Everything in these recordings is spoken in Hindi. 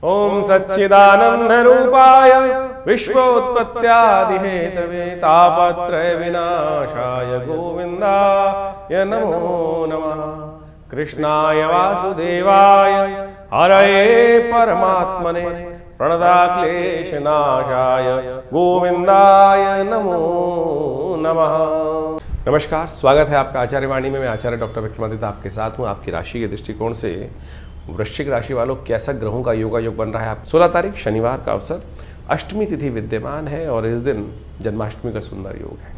ओम सच्चिदानंद रूपाय विश्वोत्पत्त्यादि हेतवे तापत्रय विनाशाय गोविंदाय नमो नमः। कृष्णाय वासुदेवाय हरये परमात्मने प्रणताक्लेशनाशाय गोविंदाय नमो नमः। नमस्कार, स्वागत है आपका आचार्य वाणी में। मैं आचार्य डॉक्टर विक्रमादित्य आपके साथ हूँ। आपकी राशि के दृष्टिकोण से वृश्चिक राशि वालों कैसा ग्रहों का योगायोग बन रहा है। 16 तारीख शनिवार का अवसर, अष्टमी तिथि विद्यमान है और इस दिन जन्माष्टमी का सुंदर योग है।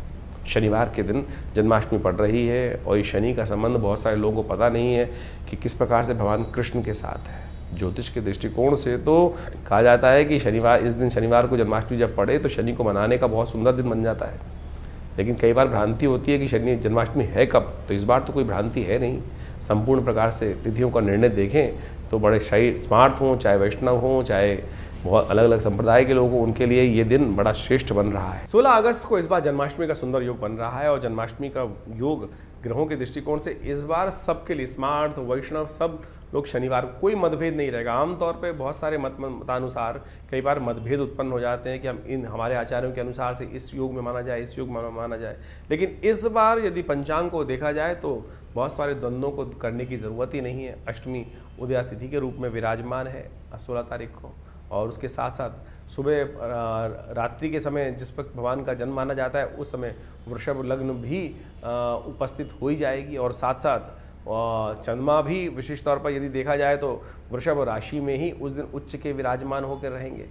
शनिवार के दिन जन्माष्टमी पड़ रही है और इस शनि का संबंध बहुत सारे लोगों को पता नहीं है कि किस प्रकार से भगवान कृष्ण के साथ है। ज्योतिष के दृष्टिकोण से तो कहा जाता है कि शनिवार, इस दिन शनिवार को जन्माष्टमी जब पड़े तो शनि को मनाने का बहुत सुंदर दिन बन जाता है। लेकिन कई बार भ्रांति होती है कि शनि जन्माष्टमी है कब, तो इस बार तो कोई भ्रांति है नहीं। संपूर्ण प्रकार से तिथियों का निर्णय देखें तो बड़े शाही स्मार्ट हों, चाहे वैष्णव हों, चाहे बहुत अलग अलग संप्रदाय के लोग हों, उनके लिए ये दिन बड़ा श्रेष्ठ बन रहा है। 16 अगस्त को इस बार जन्माष्टमी का सुंदर योग बन रहा है और जन्माष्टमी का योग ग्रहों के दृष्टिकोण से इस बार सबके लिए स्मार्ट वैष्णव सब लोग शनिवार को कोई मतभेद नहीं रहेगा। आमतौर पे बहुत सारे मतानुसार कई बार मतभेद उत्पन्न हो जाते हैं कि हम हमारे आचार्यों के अनुसार से इस योग में माना जाए, इस योग में माना जाए। लेकिन इस बार यदि पंचांग को देखा जाए तो बहुत सारे द्वंद्वों को करने की ज़रूरत ही नहीं है। अष्टमी उदया तिथि के रूप में विराजमान है 16 तारीख को, और उसके साथ साथ सुबह रात्रि के समय जिस वक्त भगवान का जन्म माना जाता है उस समय वृषभ लग्न भी उपस्थित हो ही जाएगी। और साथ साथ चंद्रमा भी विशेष तौर पर यदि देखा जाए तो वृषभ राशि में ही उस दिन उच्च के विराजमान होकर रहेंगे।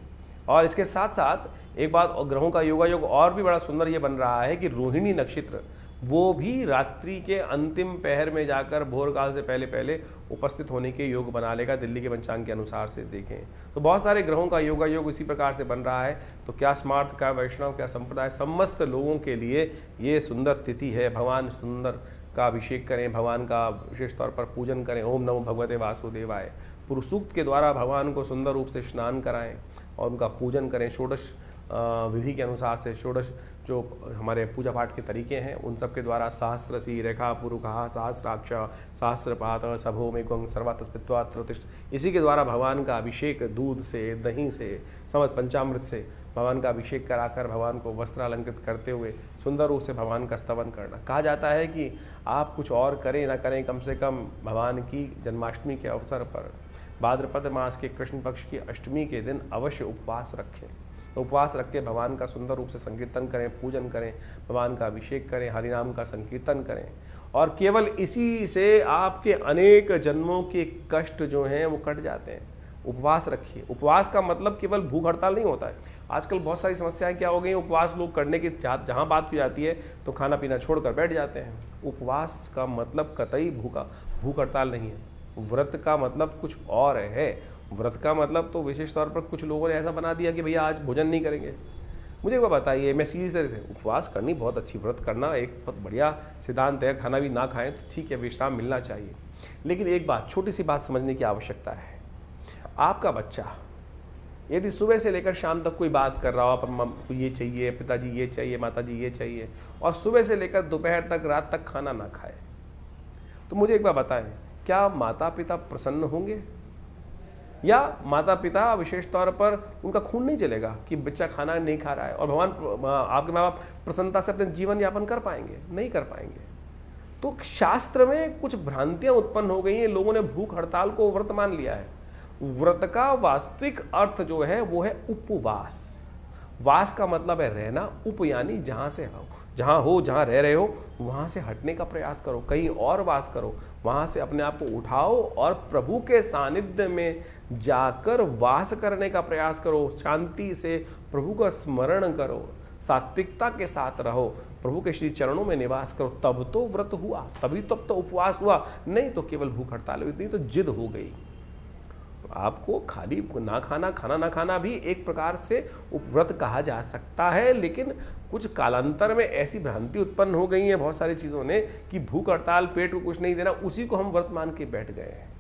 और इसके साथ साथ एक बात, और ग्रहों का योगायोग और भी बड़ा सुंदर ये बन रहा है कि रोहिणी नक्षत्र वो भी रात्रि के अंतिम पहर में जाकर भोर काल से पहले पहले उपस्थित होने के योग बना लेगा। दिल्ली के पंचांग के अनुसार से देखें तो बहुत सारे ग्रहों का योगायोग इसी प्रकार से बन रहा है। तो क्या स्मार्ट, क्या वैष्णव, क्या संप्रदाय, समस्त लोगों के लिए ये सुंदर तिथि है। भगवान सुंदर का अभिषेक करें, भगवान का विशेष तौर पर पूजन करें। ओम नमो भगवते वासुदेवाय पुरुष सूक्त के द्वारा भगवान को सुंदर रूप से स्नान कराएं और उनका पूजन करें। षोडश विधि के अनुसार से षोडश जो हमारे पूजा पाठ के तरीके हैं उन सब के द्वारा सहस्रसी रेखा पुरुखा सहस्राक्ष सहस्रपात सभो में गंग सर्वात्मत्वात्रोतिष्ठ, इसी के द्वारा भगवान का अभिषेक दूध से, दही से, समस्त पंचामृत से भगवान का अभिषेक कराकर भगवान को वस्त्र अलंकृत करते हुए सुंदर रूप से भगवान का स्तवन करना। कहा जाता है कि आप कुछ और करें ना करें, कम से कम भगवान की जन्माष्टमी के अवसर पर भाद्रपद मास के कृष्ण पक्ष की अष्टमी के दिन अवश्य उपवास रखें। उपवास रख के भगवान का सुंदर रूप से संकीर्तन करें, पूजन करें, भगवान का अभिषेक करें, हरिनाम का संकीर्तन करें। और केवल इसी से आपके अनेक जन्मों के कष्ट जो हैं वो कट जाते हैं। उपवास रखिए। उपवास का मतलब केवल भूख हड़ताल नहीं होता है। आजकल बहुत सारी समस्याएं क्या हो गई, उपवास लोग करने की जहाँ बात की जाती है तो खाना पीना छोड़कर बैठ जाते हैं। उपवास का मतलब कतई भूख हड़ताल नहीं है। व्रत का मतलब कुछ और है। व्रत का मतलब तो विशेष तौर पर कुछ लोगों ने ऐसा बना दिया कि भैया आज भोजन नहीं करेंगे। मुझे वो बताइए, मैं सीधी तरह से, उपवास करनी बहुत अच्छी, व्रत करना एक बहुत बढ़िया सिद्धांत है। खाना भी ना खाएं तो ठीक है, विश्राम मिलना चाहिए। लेकिन एक बात, छोटी सी बात समझने की आवश्यकता है। आपका बच्चा यदि सुबह से लेकर शाम तक कोई बात कर रहा हो, आप ये चाहिए, पिताजी ये चाहिए, माताजी ये चाहिए, और सुबह से लेकर दोपहर तक, रात तक खाना ना खाए, तो मुझे एक बार बताएं, क्या माता पिता प्रसन्न होंगे? या माता पिता विशेष तौर पर उनका खून नहीं चलेगा कि बच्चा खाना नहीं खा रहा है, और भगवान आपके माँ बाप प्रसन्नता से अपने जीवन यापन कर पाएंगे? नहीं कर पाएंगे। तो शास्त्र में कुछ भ्रांतियां उत्पन्न हो गई हैं। लोगों ने भूख हड़ताल को व्रत मान लिया है। व्रत का वास्तविक अर्थ जो है वो है उपवास। वास का मतलब है रहना, उप यानी जहां से हो, जहां रह रहे हो वहां से हटने का प्रयास करो, कहीं और वास करो, वहां से अपने आप को उठाओ और प्रभु के सानिध्य में जाकर वास करने का प्रयास करो। शांति से प्रभु का स्मरण करो, सात्विकता के साथ रहो, प्रभु के श्री चरणों में निवास करो, तब तो व्रत हुआ, तभी तब तो उपवास हुआ। नहीं तो केवल भूख हड़ताल हुई, नहीं तो जिद हो गई। आपको खाली ना खाना, खाना ना खाना भी एक प्रकार से उपव्रत कहा जा सकता है। लेकिन कुछ कालांतर में ऐसी भ्रांति उत्पन्न हो गई है बहुत सारी चीज़ों ने कि भूख हड़ताल, पेट को कुछ नहीं देना, उसी को हम व्रत मान के बैठ गए हैं।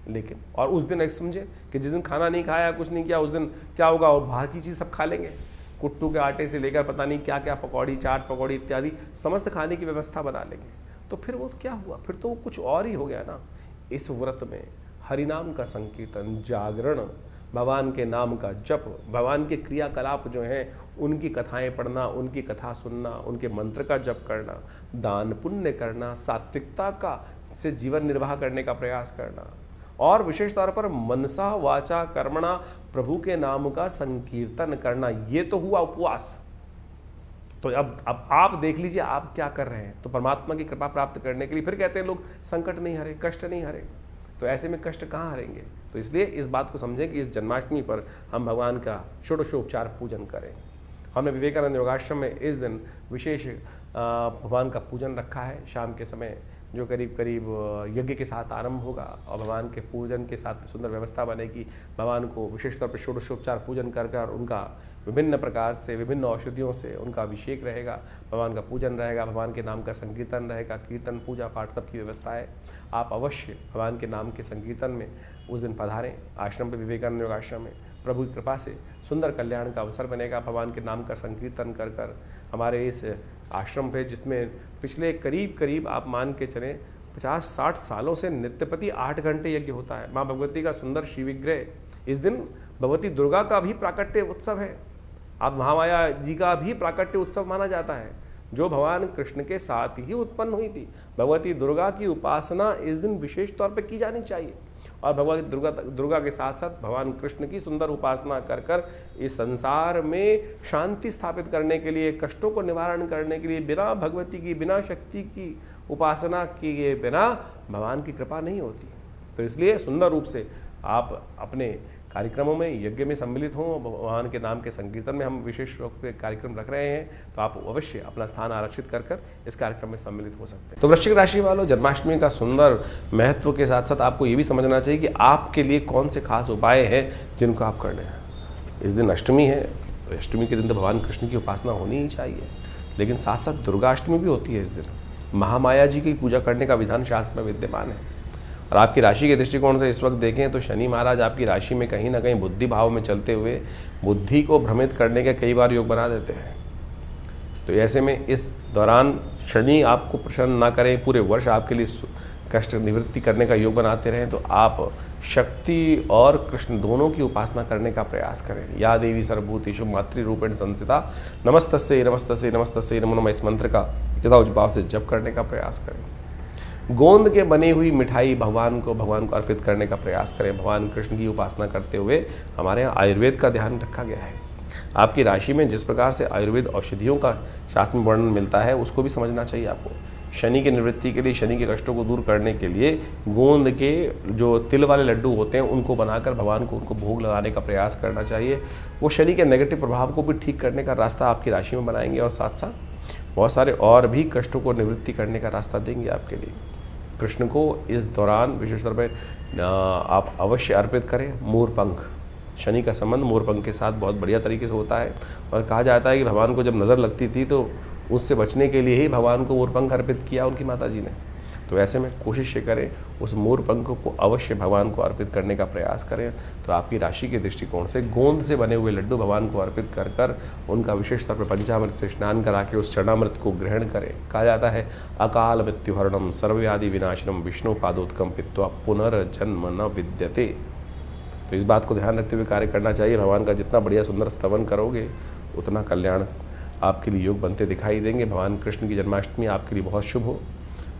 लेकिन और उस दिन एक समझे कि जिस दिन खाना नहीं खाया, कुछ नहीं किया, उस दिन क्या होगा, और बाहर की चीज़ सब खा लेंगे। कुट्टू के आटे से लेकर पता नहीं क्या क्या, पकौड़ी, चाट पकौड़ी इत्यादि समस्त खाने की व्यवस्था बना लेंगे। तो फिर वो क्या हुआ, फिर तो वो कुछ और ही हो गया ना। इस व्रत में हरिनाम का संकीर्तन, जागरण, भगवान के नाम का जप, भगवान के क्रियाकलाप जो हैं उनकी कथाएं पढ़ना, उनकी कथा सुनना, उनके मंत्र का जप करना, दान पुण्य करना, सात्विकता का से जीवन निर्वाह करने का प्रयास करना, और विशेष तौर पर मनसा वाचा कर्मणा प्रभु के नाम का संकीर्तन करना। ये तो हुआ उपवास। तो अब आप देख लीजिए आप क्या कर रहे हैं। तो परमात्मा की कृपा प्राप्त करने के लिए फिर कहते हैं लोग संकट नहीं हरे, कष्ट नहीं हरे। तो ऐसे में कष्ट कहाँ हरेंगे? तो इसलिए इस बात को समझें कि इस जन्माष्टमी पर हम भगवान का षोडशोपचार पूजन करें। हमने विवेकानंद योगाश्रम में इस दिन विशेष भगवान का पूजन रखा है शाम के समय, जो करीब करीब यज्ञ के साथ आरंभ होगा और भगवान के पूजन के साथ सुंदर व्यवस्था बनेगी। भगवान को विशेष तौर पर षोडशोपचार पूजन कर कर उनका विभिन्न प्रकार से विभिन्न औषधियों से उनका अभिषेक रहेगा, भगवान का पूजन रहेगा, भगवान के नाम का संकीर्तन रहेगा, कीर्तन पूजा पाठ सबकी व्यवस्था है। आप अवश्य भगवान के नाम के संकीर्तन में उस दिन पधारें आश्रम पे, विवेकानंद योग आश्रम में। प्रभु की कृपा से सुंदर कल्याण का अवसर बनेगा। भगवान के नाम का संकीर्तन कर कर हमारे इस आश्रम पे, जिसमें पिछले करीब आप मान के चलें 50-60 सालों से नित्यपति 8 घंटे यज्ञ होता है। माँ भगवती का सुंदर शिव विग्रह, इस दिन भगवती दुर्गा का भी प्राकट्य उत्सव है। अब महामाया जी का भी प्राकट्य उत्सव माना जाता है, जो भगवान कृष्ण के साथ ही उत्पन्न हुई थी। भगवती दुर्गा की उपासना इस दिन विशेष तौर पर की जानी चाहिए, और भगवती दुर्गा के साथ साथ भगवान कृष्ण की सुंदर उपासना कर कर इस संसार में शांति स्थापित करने के लिए, कष्टों को निवारण करने के लिए, बिना भगवती की, बिना शक्ति की उपासना किए बिना भगवान की कृपा नहीं होती। तो इसलिए सुंदर रूप से आप अपने कार्यक्रमों में, यज्ञ में सम्मिलित हों। भगवान के नाम के संकीर्तन में हम विशेष रूप से कार्यक्रम रख रहे हैं, तो आप अवश्य अपना स्थान आरक्षित कर कर इस कार्यक्रम में सम्मिलित हो सकते हैं। तो वृश्चिक राशि वालों, जन्माष्टमी का सुंदर महत्व के साथ साथ आपको ये भी समझना चाहिए कि आपके लिए कौन से खास उपाय हैं जिनको आप करने हैं। इस दिन अष्टमी है, तो अष्टमी के दिन तो भगवान कृष्ण की उपासना होनी ही चाहिए, लेकिन साथ साथ दुर्गाष्टमी भी होती है। इस दिन महामाया जी की पूजा करने का विधान शास्त्र में विद्यमान है। और आपकी राशि के दृष्टिकोण से इस वक्त देखें तो शनि महाराज आपकी राशि में कहीं ना कहीं बुद्धि भाव में चलते हुए बुद्धि को भ्रमित करने के कई बार योग बना देते हैं। तो ऐसे में इस दौरान शनि आपको प्रसन्न ना करें, पूरे वर्ष आपके लिए कष्ट निवृत्ति करने का योग बनाते रहें, तो आप शक्ति और कृष्ण दोनों की उपासना करने का प्रयास करें। या देवी सर्वभूतेषु मातृरूपेण संस्थिता नमस्तस्यै नमस्तस्यै नमस्तस्यै नमो नमः, इस मंत्र का यथाउच्च भाव से जप करने का प्रयास करें। गोंद के बनी हुई मिठाई भगवान को अर्पित करने का प्रयास करें। भगवान कृष्ण की उपासना करते हुए हमारे यहाँ आयुर्वेद का ध्यान रखा गया है। आपकी राशि में जिस प्रकार से आयुर्वेद औषधियों का शास्त्र में वर्णन मिलता है, उसको भी समझना चाहिए आपको। शनि की निवृत्ति के लिए, शनि के कष्टों को दूर करने के लिए गोंद के जो तिल वाले लड्डू होते हैं उनको बनाकर भगवान को उनको भोग लगाने का प्रयास करना चाहिए। वो शनि के नेगेटिव प्रभाव को भी ठीक करने का रास्ता आपकी राशि में बनाएंगे, और साथ साथ बहुत सारे और भी कष्टों को निवृत्ति करने का रास्ता देंगे आपके लिए। कृष्ण को इस दौरान विशेष तौर पर आप अवश्य अर्पित करें मोरपंख। शनि का संबंध मोरपंख के साथ बहुत बढ़िया तरीके से होता है, और कहा जाता है कि भगवान को जब नज़र लगती थी तो उससे बचने के लिए ही भगवान को मोरपंख अर्पित किया उनकी माता जी ने। तो ऐसे में कोशिश करें उस मोरपंख को अवश्य भगवान को अर्पित करने का प्रयास करें। तो आपकी राशि के दृष्टिकोण से गोंद से बने हुए लड्डू भगवान को अर्पित कर कर उनका विशेष तौर पर पंचामृत से स्नान करा के उस चरणामृत को ग्रहण करें। कहा जाता है अकाल मृत्युहरणम सर्वव्याधि विनाशनम विष्णु पादोत्कम पित्वा पुनर्जन्म न विद्यते। तो इस बात को ध्यान रखते हुए कार्य करना चाहिए। भगवान का जितना बढ़िया सुंदर स्तवन करोगे उतना कल्याण आपके लिए योग बनते दिखाई देंगे। भगवान कृष्ण की जन्माष्टमी आपके लिए बहुत शुभ हो।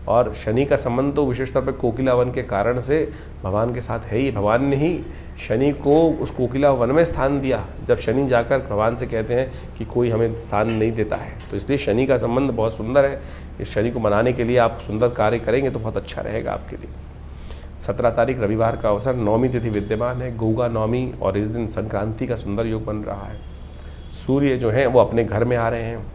और शनि का संबंध तो विशेष तौर पर कोकिला वन के कारण से भगवान के साथ है ही। भगवान ने ही शनि को उस कोकिला वन में स्थान दिया, जब शनि जाकर भगवान से कहते हैं कि कोई हमें स्थान नहीं देता है। तो इसलिए शनि का संबंध बहुत सुंदर है। इस शनि को मनाने के लिए आप सुंदर कार्य करेंगे तो बहुत अच्छा रहेगा आपके लिए। 17 तारीख रविवार का अवसर, नौमी तिथि विद्यमान है, गोगा नौमी, और इस दिन संक्रांति का सुंदर योग बन रहा है। सूर्य जो हैं वो अपने घर में आ रहे हैं।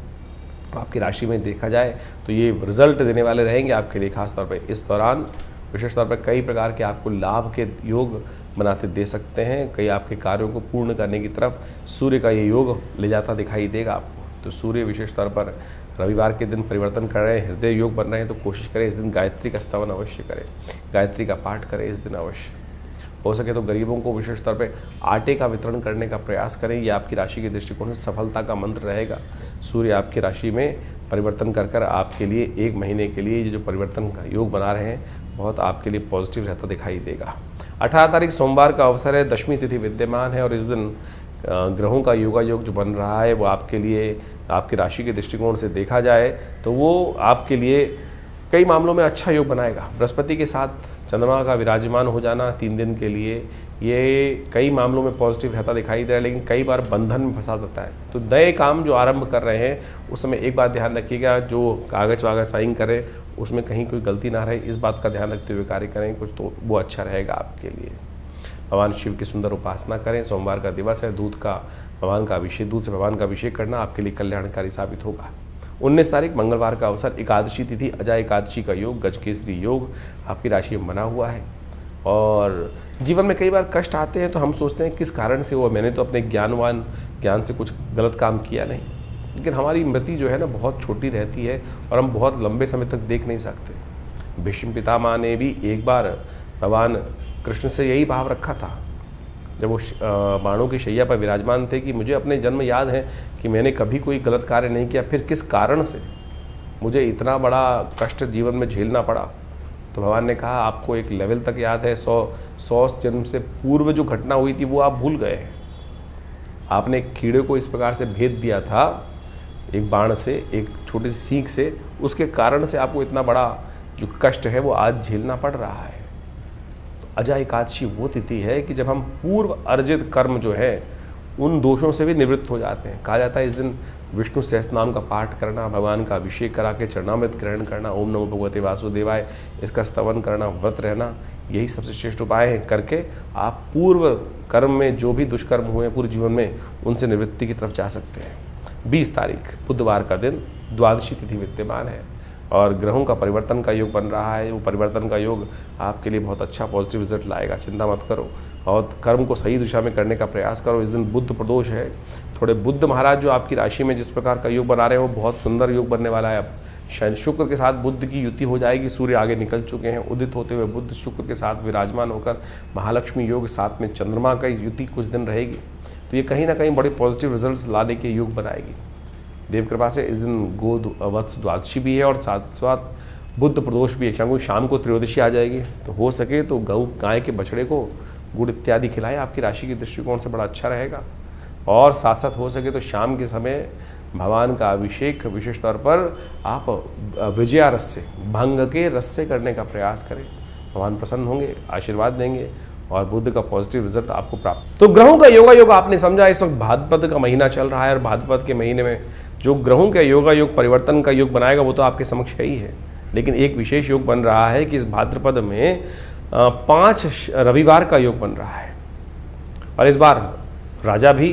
आपकी राशि में देखा जाए तो ये रिजल्ट देने वाले रहेंगे आपके लिए। खास तौर पे इस दौरान विशेष तौर पर कई प्रकार के आपको लाभ के योग बनाते दे सकते हैं। कई आपके कार्यों को पूर्ण करने की तरफ सूर्य का ये योग ले जाता दिखाई देगा आपको। तो सूर्य विशेष तौर पर रविवार के दिन परिवर्तन कर रहे हैं, हृदय योग बन रहे हैं, तो कोशिश करें इस दिन गायत्री का स्तवन अवश्य करें, गायत्री का पाठ करें इस दिन अवश्य। हो सके तो गरीबों को विशेष तौर पे आटे का वितरण करने का प्रयास करें। ये आपकी राशि के दृष्टिकोण से सफलता का मंत्र रहेगा। सूर्य आपकी राशि में परिवर्तन कर कर आपके लिए 1 महीने के लिए ये जो परिवर्तन का योग बना रहे हैं बहुत आपके लिए पॉजिटिव रहता दिखाई देगा। 18 तारीख सोमवार का अवसर है, दशमी तिथि विद्यमान है और इस दिन ग्रहों का योगा योग जो बन रहा है वो आपके लिए, आपकी राशि के दृष्टिकोण से देखा जाए तो वो आपके लिए कई मामलों में अच्छा योग बनाएगा। बृहस्पति के साथ चंद्रमा का विराजमान हो जाना 3 दिन के लिए ये कई मामलों में पॉजिटिव रहता दिखाई दे रहा है, लेकिन कई बार बंधन में फंसा देता है। तो नए काम जो आरंभ कर रहे हैं उस समय एक बात ध्यान रखिएगा, जो कागज वागज साइन करें उसमें कहीं कोई गलती ना रहे, इस बात का ध्यान रखते हुए कार्य करें कुछ, तो वो अच्छा रहेगा आपके लिए। भगवान शिव की सुंदर उपासना करें, सोमवार का दिवस है, दूध से भगवान का अभिषेक करना आपके लिए कल्याणकारी साबित होगा। 19 तारीख मंगलवार का अवसर, एकादशी तिथि, अजा एकादशी का योग, गजकेसरी योग आपकी राशि में बना हुआ है। और जीवन में कई बार कष्ट आते हैं तो हम सोचते हैं किस कारण से हुआ, मैंने तो अपने ज्ञान से कुछ गलत काम किया नहीं, लेकिन हमारी मति जो है ना बहुत छोटी रहती है और हम बहुत लंबे समय तक देख नहीं सकते। भीष्म पितामह ने भी एक बार भगवान कृष्ण से यही भाव रखा था जब वो बाणों की शैया पर विराजमान थे कि मुझे अपने जन्म याद है कि मैंने कभी कोई गलत कार्य नहीं किया, फिर किस कारण से मुझे इतना बड़ा कष्ट जीवन में झेलना पड़ा। तो भगवान ने कहा आपको एक लेवल तक याद है, 100 जन्म से पूर्व जो घटना हुई थी वो आप भूल गए हैं। आपने एक कीड़े को इस प्रकार से भेद दिया था एक बाण से, एक छोटी सी सीख से, उसके कारण से आपको इतना बड़ा जो कष्ट है वो आज झेलना पड़ रहा है। अजा एकादशी वो तिथि है कि जब हम पूर्व अर्जित कर्म जो है उन दोषों से भी निवृत्त हो जाते हैं। कहा जाता है इस दिन विष्णु सहस्त्रनाम का पाठ करना, भगवान का अभिषेक करा के चरणामृत ग्रहण करना, ओम नमो भगवते वासुदेवाय इसका स्तवन करना, व्रत रहना, यही सबसे श्रेष्ठ उपाय है। करके आप पूर्व कर्म में जो भी दुष्कर्म हुए पूरे जीवन में उनसे निवृत्ति की तरफ जा सकते हैं। 20 तारीख बुधवार का दिन, द्वादशी तिथि विद्यमान है और ग्रहों का परिवर्तन का योग बन रहा है। वो परिवर्तन का योग आपके लिए बहुत अच्छा पॉजिटिव रिजल्ट लाएगा, चिंता मत करो और कर्म को सही दिशा में करने का प्रयास करो। इस दिन बुध प्रदोष है, थोड़े बुध महाराज जो आपकी राशि में जिस प्रकार का योग बना रहे हैं वो बहुत सुंदर योग बनने वाला है। अब शनि शुक्र के साथ बुध की युति हो जाएगी, सूर्य आगे निकल चुके हैं, उदित होते हुए बुध शुक्र के साथ विराजमान होकर महालक्ष्मी योग, साथ में चंद्रमा का युति कुछ दिन रहेगी, तो ये कहीं ना कहीं बड़े पॉजिटिव रिजल्ट्स लाने के योग बनाएगी। देव कृपा से इस दिन गो वत्स द्वादशी भी है और साथ साथ बुध प्रदोष भी है, क्योंकि शाम को त्रयोदशी आ जाएगी। तो हो सके तो गाय के बछड़े को गुड़ इत्यादि खिलाएं, आपकी राशि के दृष्टिकोण से बड़ा अच्छा रहेगा। और साथ साथ हो सके तो शाम के समय भगवान का अभिषेक विशेष तौर पर आप विजया रस से, भंग के रस से करने का प्रयास करें, भगवान प्रसन्न होंगे, आशीर्वाद देंगे और बुद्ध का पॉजिटिव रिजल्ट आपको प्राप्त। तो ग्रहों का योगा योग आपने समझा, इस वक्त भाद्रपद का महीना चल रहा है और भाद्रपद के महीने में जो ग्रहों का योगा योग परिवर्तन का योग बनाएगा वो तो आपके समक्ष है ही है, लेकिन एक विशेष योग बन रहा है कि इस भाद्रपद में 5 रविवार का योग बन रहा है और इस बार राजा भी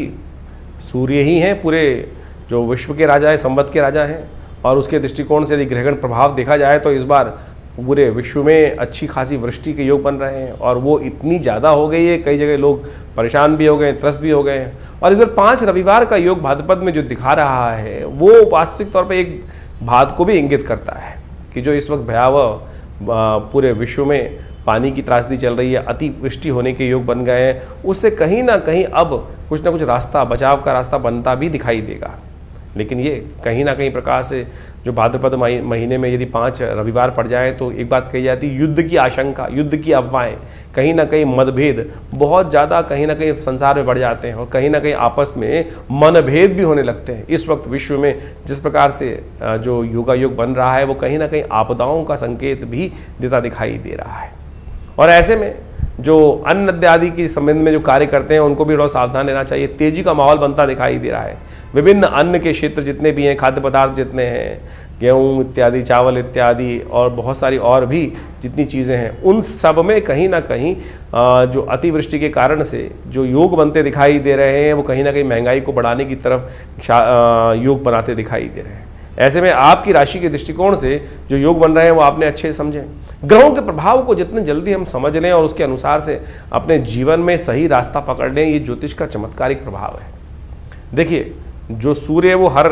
सूर्य ही हैं, पूरे जो विश्व के राजा है, संवत के राजा हैं, और उसके दृष्टिकोण से यदि ग्रहगण प्रभाव देखा जाए तो इस बार पूरे विश्व में अच्छी खासी वृष्टि के योग बन रहे हैं और वो इतनी ज़्यादा हो गई है, कई जगह लोग परेशान भी हो गए, त्रस्त भी हो गए हैं। और इस बार 5 रविवार का योग भाद्रपद में जो दिखा रहा है वो वास्तविक तौर पे एक बात को भी इंगित करता है कि जो इस वक्त भयावह पूरे विश्व में पानी की त्रासदी चल रही है, अतिवृष्टि होने के योग बन गए हैं, उससे कहीं ना कहीं अब कुछ ना कुछ रास्ता, बचाव का रास्ता बनता भी दिखाई देगा। लेकिन ये कहीं ना कहीं प्रकार से जो भाद्रपद महीने में यदि 5 रविवार पड़ जाए तो एक बात कही जाती है, युद्ध की आशंका, युद्ध की अफवाहें, कहीं ना कहीं मतभेद बहुत ज़्यादा कहीं ना कहीं संसार में बढ़ जाते हैं और कहीं ना कहीं आपस में मनभेद भी होने लगते हैं। इस वक्त विश्व में जिस प्रकार से जो योगा योग बन रहा है वो कहीं ना कहीं आपदाओं का संकेत भी देता दिखाई दे रहा है। और ऐसे में जो अन्न इत्यादि के संबंध में जो कार्य करते हैं उनको भी थोड़ा सावधान रहना चाहिए। तेजी का माहौल बनता दिखाई दे रहा है। विभिन्न अन्न के क्षेत्र जितने भी हैं, खाद्य पदार्थ जितने हैं, गेहूँ इत्यादि, चावल इत्यादि और बहुत सारी और भी जितनी चीज़ें हैं, उन सब में कहीं ना कहीं जो अतिवृष्टि के कारण से जो योग बनते दिखाई दे रहे हैं वो कहीं ना कहीं महंगाई को बढ़ाने की तरफ योग बनाते दिखाई दे रहे हैं। ऐसे में आपकी राशि के दृष्टिकोण से जो योग बन रहे हैं वो आपने अच्छे समझें। ग्रहों के प्रभाव को जितने जल्दी हम समझ लें और उसके अनुसार से अपने जीवन में सही रास्ता पकड़ लें, ये ज्योतिष का चमत्कारिक प्रभाव है। देखिए, जो सूर्य है वो हर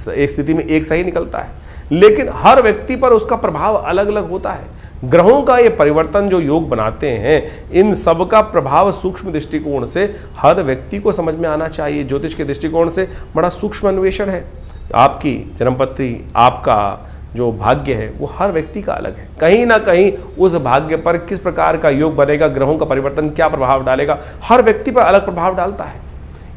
एक स्थिति में एक सही निकलता है, लेकिन हर व्यक्ति पर उसका प्रभाव अलग अलग होता है। ग्रहों का ये परिवर्तन जो योग बनाते हैं, इन सब का प्रभाव सूक्ष्म दृष्टिकोण से हर व्यक्ति को समझ में आना चाहिए। ज्योतिष के दृष्टिकोण से बड़ा सूक्ष्म अन्वेषण है। आपकी जन्मपत्री, आपका जो भाग्य है वो हर व्यक्ति का अलग है। कहीं ना कहीं उस भाग्य पर किस प्रकार का योग बनेगा, ग्रहों का परिवर्तन क्या प्रभाव डालेगा, हर व्यक्ति पर अलग प्रभाव डालता है।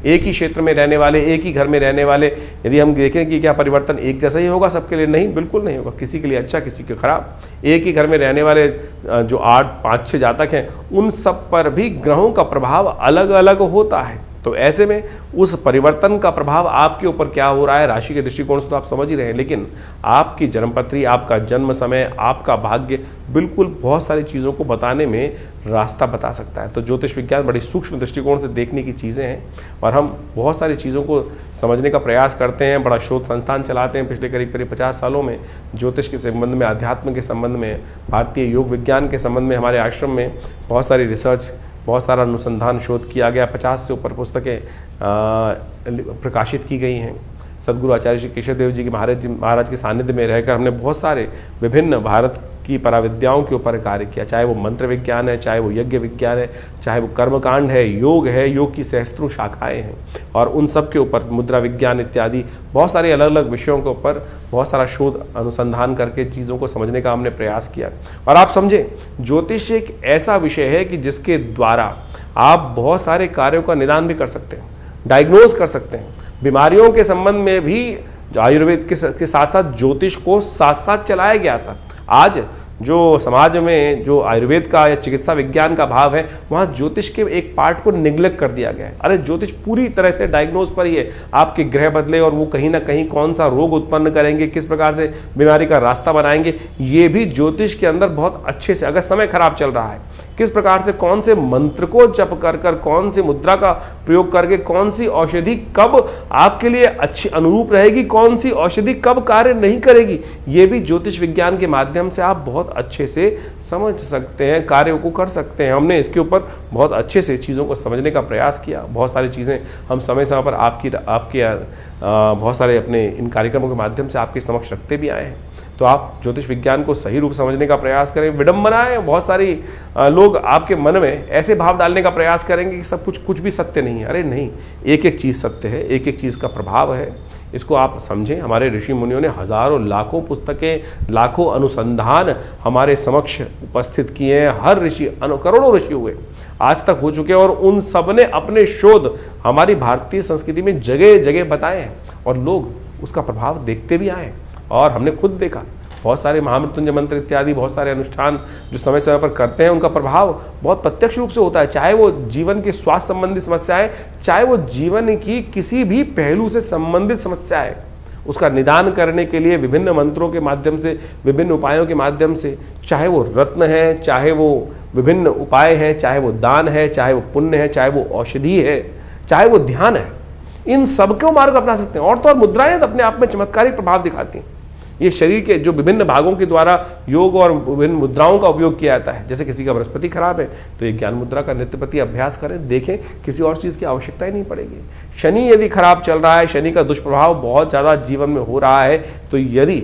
एक ही क्षेत्र में रहने वाले, एक ही घर में रहने वाले, यदि हम देखें कि क्या परिवर्तन एक जैसा ही होगा सबके लिए, नहीं, बिल्कुल नहीं होगा। किसी के लिए अच्छा, किसी के खराब। एक ही घर में रहने वाले जो 8, 5, 6 जातक हैं, उन सब पर भी ग्रहों का प्रभाव अलग अलग होता है। तो ऐसे में उस परिवर्तन का प्रभाव आपके ऊपर क्या हो रहा है, राशि के दृष्टिकोण से तो आप समझ ही रहे हैं, लेकिन आपकी जन्मपत्री, आपका जन्म समय, आपका भाग्य बिल्कुल बहुत सारी चीज़ों को बताने में रास्ता बता सकता है। तो ज्योतिष विज्ञान बड़ी सूक्ष्म दृष्टिकोण से देखने की चीज़ें हैं और हम बहुत सारी चीज़ों को समझने का प्रयास करते हैं। बड़ा शोध संस्थान चलाते हैं पिछले करीब 50 सालों में। ज्योतिष के संबंध में, अध्यात्म के संबंध में, भारतीय योग विज्ञान के संबंध में हमारे आश्रम में बहुत सारी रिसर्च, बहुत सारा अनुसंधान, शोध किया गया। 50 से ऊपर पुस्तकें प्रकाशित की गई हैं। सदगुरु आचार्य श्री केशव देव जी के महाराज के सानिध्य में रहकर हमने बहुत सारे विभिन्न भारत की पराविद्याओं के ऊपर कार्य किया, चाहे वो मंत्र विज्ञान है, चाहे वो यज्ञ विज्ञान है, चाहे वो कर्मकांड है, योग की सहस्त्रों शाखाएं हैं, और उन सब के ऊपर मुद्रा विज्ञान इत्यादि बहुत सारे अलग अलग विषयों के ऊपर बहुत सारा शोध अनुसंधान करके चीज़ों को समझने का हमने प्रयास किया। और आप समझें, ज्योतिष एक ऐसा विषय है कि जिसके द्वारा आप बहुत सारे कार्यों का निदान भी कर सकते हैं, डायग्नोज कर सकते हैं। बीमारियों के संबंध में भी आयुर्वेद के साथ साथ ज्योतिष को साथ साथ चलाया गया था। आज जो समाज में जो आयुर्वेद का या चिकित्सा विज्ञान का भाव है, वहाँ ज्योतिष के एक पार्ट को निग्लेक्ट कर दिया गया है। अरे ज्योतिष पूरी तरह से डायग्नोज पर ही है, आपके ग्रह बदले और वो कहीं ना कहीं कौन सा रोग उत्पन्न करेंगे, किस प्रकार से बीमारी का रास्ता बनाएंगे, ये भी ज्योतिष के अंदर बहुत अच्छे से, अगर समय खराब चल रहा है, किस प्रकार से कौन से मंत्र को जप कर कर, कौन सी मुद्रा का प्रयोग करके, कौन सी औषधि कब आपके लिए अच्छी अनुरूप रहेगी, कौन सी औषधि कब कार्य नहीं करेगी, ये भी ज्योतिष विज्ञान के माध्यम से आप बहुत अच्छे से समझ सकते हैं, कार्यों को कर सकते हैं। हमने इसके ऊपर बहुत अच्छे से चीज़ों को समझने का प्रयास किया। बहुत सारी चीज़ें हम समय समय पर आपके बहुत सारे अपने इन कार्यक्रमों के माध्यम से आपके समक्ष रखते भी आए हैं। तो आप ज्योतिष विज्ञान को सही रूप समझने का प्रयास करें। विडंबनाएं, बहुत सारी लोग आपके मन में ऐसे भाव डालने का प्रयास करेंगे कि सब कुछ भी सत्य नहीं है। अरे नहीं, एक एक चीज़ सत्य है, एक एक चीज़ का प्रभाव है। इसको आप समझें। हमारे ऋषि मुनियों ने हजारों लाखों पुस्तकें, लाखों अनुसंधान हमारे समक्ष उपस्थित किए हैं। हर ऋषि, करोड़ों ऋषि हुए आज तक हो चुके हैं, और उन सब ने अपने शोध हमारी भारतीय संस्कृति में जगह जगह बताए हैं, और लोग उसका प्रभाव देखते भी आए। और हमने खुद देखा, बहुत सारे महामृत्युंजय मंत्र इत्यादि, बहुत सारे अनुष्ठान जो समय समय पर करते हैं, उनका प्रभाव बहुत प्रत्यक्ष रूप से होता है। चाहे वो जीवन के स्वास्थ्य संबंधी समस्याएं, चाहे वो जीवन की किसी भी पहलू से संबंधित समस्या है, उसका निदान करने के लिए विभिन्न मंत्रों के माध्यम से, विभिन्न उपायों के माध्यम से, चाहे वो रत्न है, चाहे वो विभिन्न उपाय हैं, चाहे वो दान है, चाहे वो पुण्य है, चाहे वो औषधि है, चाहे वो ध्यान है, इन सबको मार्ग अपना सकते हैं। और तो और मुद्राएं तो अपने आप में चमत्कारिक प्रभाव दिखाती हैं। ये शरीर के जो विभिन्न भागों के द्वारा योग और विभिन्न मुद्राओं का उपयोग किया जाता है। जैसे किसी का बृहस्पति खराब है तो ये ज्ञान मुद्रा का नित्य प्रति अभ्यास करें, देखें, किसी और चीज़ की आवश्यकता ही नहीं पड़ेगी। शनि यदि खराब चल रहा है, शनि का दुष्प्रभाव बहुत ज़्यादा जीवन में हो रहा है, तो यदि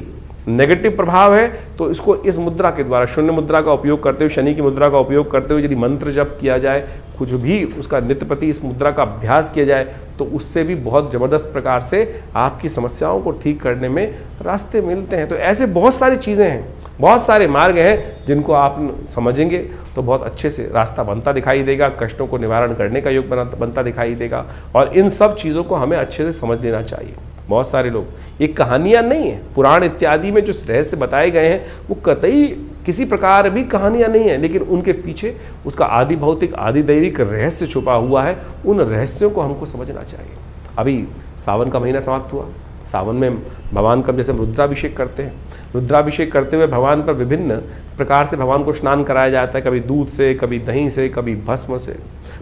नेगेटिव प्रभाव है तो इसको इस मुद्रा के द्वारा, शून्य मुद्रा का उपयोग करते हुए, शनि की मुद्रा का उपयोग करते हुए यदि मंत्र जप किया जाए, कुछ भी उसका नित्य प्रति इस मुद्रा का अभ्यास किया जाए, तो उससे भी बहुत ज़बरदस्त प्रकार से आपकी समस्याओं को ठीक करने में रास्ते मिलते हैं। तो ऐसे बहुत सारी चीज़ें हैं, बहुत सारे मार्ग हैं जिनको आप समझेंगे तो बहुत अच्छे से रास्ता बनता दिखाई देगा, कष्टों को निवारण करने का योग बनता दिखाई देगा। और इन सब चीज़ों को हमें अच्छे से समझ लेना चाहिए। बहुत सारे लोग, ये कहानियाँ नहीं है, पुराण इत्यादि में जो रहस्य बताए गए हैं वो कतई किसी प्रकार भी कहानियाँ नहीं है, लेकिन उनके पीछे उसका आदि भौतिक, आदि दैविक रहस्य छुपा हुआ है। उन रहस्यों को हमको समझना चाहिए। अभी सावन का महीना समाप्त हुआ। सावन में भगवान का जैसे रुद्राभिषेक करते हैं, रुद्राभिषेक करते हुए भगवान पर विभिन्न प्रकार से भगवान को स्नान कराया जाता है, कभी दूध से, कभी दही से, कभी भस्म से।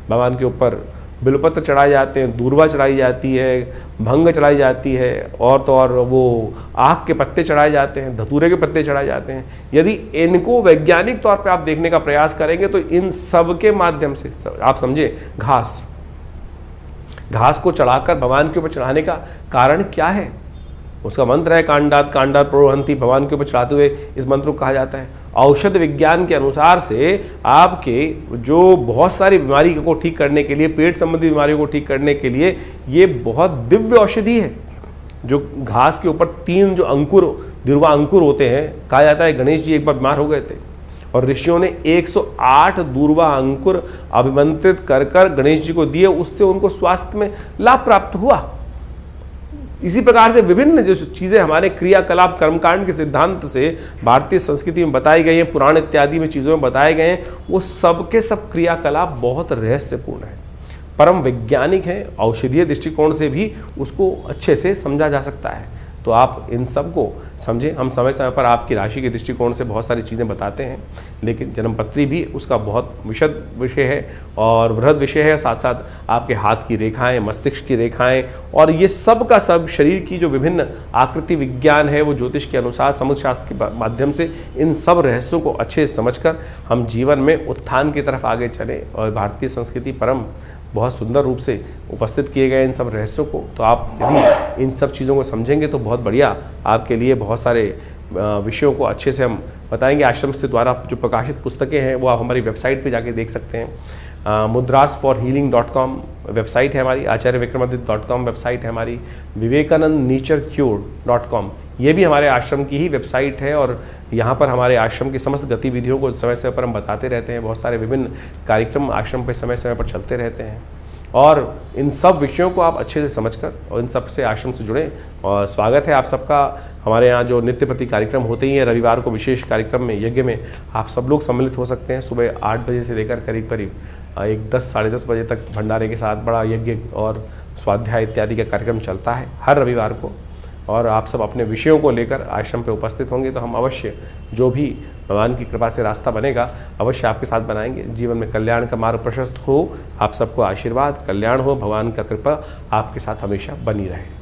भगवान के ऊपर बिलपत्र चढ़ाए जाते हैं, दूर्वा चढ़ाई जाती है, भंग चढ़ाई जाती है, और तो और वो आक के पत्ते चढ़ाए जाते हैं, धतूरे के पत्ते चढ़ाए जाते हैं। यदि इनको वैज्ञानिक तौर पे आप देखने का प्रयास करेंगे तो इन सब के माध्यम से आप समझे, घास को चढ़ाकर भगवान के ऊपर चढ़ाने का कारण क्या है? उसका मंत्र है कांडात कांडात प्रोहंती। भगवान के ऊपर चढ़ाते हुए इस मंत्र को कहा जाता है। औषध विज्ञान के अनुसार से आपके जो बहुत सारी बीमारी को ठीक करने के लिए, पेट संबंधी बीमारियों को ठीक करने के लिए ये बहुत दिव्य औषधि है। जो घास के ऊपर 3 जो अंकुर, दिरवा अंकुर होते हैं, कहा जाता है गणेश जी एक बार बीमार हो गए थे और ऋषियों ने 108 दूर्वा अंकुर अभिमंत्रित कर कर गणेश जी को दिए, उससे उनको स्वास्थ्य में लाभ प्राप्त हुआ। इसी प्रकार से विभिन्न जो चीज़ें हमारे क्रियाकलाप कर्मकांड के सिद्धांत से भारतीय संस्कृति में बताई गई हैं, पुराण इत्यादि में चीज़ों में बताए गए हैं, वो सब के सब क्रियाकलाप बहुत रहस्यपूर्ण हैं, परम वैज्ञानिक हैं। औषधीय दृष्टिकोण से भी उसको अच्छे से समझा जा सकता है। तो आप इन सब को समझें। हम समय समय पर आपकी राशि के दृष्टिकोण से बहुत सारी चीज़ें बताते हैं, लेकिन जन्मपत्री भी उसका बहुत विशद विषय है और वृहद विषय है। साथ साथ आपके हाथ की रेखाएं, मस्तिष्क की रेखाएं और ये सब का सब शरीर की जो विभिन्न आकृति विज्ञान है, वो ज्योतिष के अनुसार समुद्र शास्त्र के माध्यम से इन सब रहस्यों को अच्छे से समझकर हम जीवन में उत्थान की तरफ आगे चलें। और भारतीय संस्कृति परम बहुत सुंदर रूप से उपस्थित किए गए इन सब रहस्यों को, तो आप यदि इन सब चीज़ों को समझेंगे तो बहुत बढ़िया आपके लिए बहुत सारे विषयों को अच्छे से हम बताएंगे। आश्रम से द्वारा जो प्रकाशित पुस्तकें हैं वो आप हमारी वेबसाइट पे जाके देख सकते हैं। mudrasforhealing.com वेबसाइट है हमारी, acharyavickramaditya.com वेबसाइट है हमारी, vivekanandnaturecure.com ये भी हमारे आश्रम की ही वेबसाइट है और यहाँ पर हमारे आश्रम की समस्त गतिविधियों को समय समय पर हम बताते रहते हैं। बहुत सारे विभिन्न कार्यक्रम आश्रम पे समय समय पर चलते रहते हैं और इन सब विषयों को आप अच्छे से समझकर और इन सब से आश्रम से जुड़ें। और स्वागत है आप सबका हमारे यहाँ जो नित्य प्रति कार्यक्रम होते ही हैं। रविवार को विशेष कार्यक्रम में, यज्ञ में आप सब लोग सम्मिलित हो सकते हैं। सुबह 8 बजे से लेकर करीब करीब 10 साढ़े 10 बजे तक भंडारे के साथ बड़ा यज्ञ और स्वाध्याय इत्यादि का कार्यक्रम चलता है हर रविवार को। और आप सब अपने विषयों को लेकर आश्रम पे उपस्थित होंगे तो हम अवश्य जो भी भगवान की कृपा से रास्ता बनेगा अवश्य आपके साथ बनाएंगे। जीवन में कल्याण का मार्ग प्रशस्त हो, आप सबको आशीर्वाद, कल्याण हो, भगवान का कृपा आपके साथ हमेशा बनी रहे।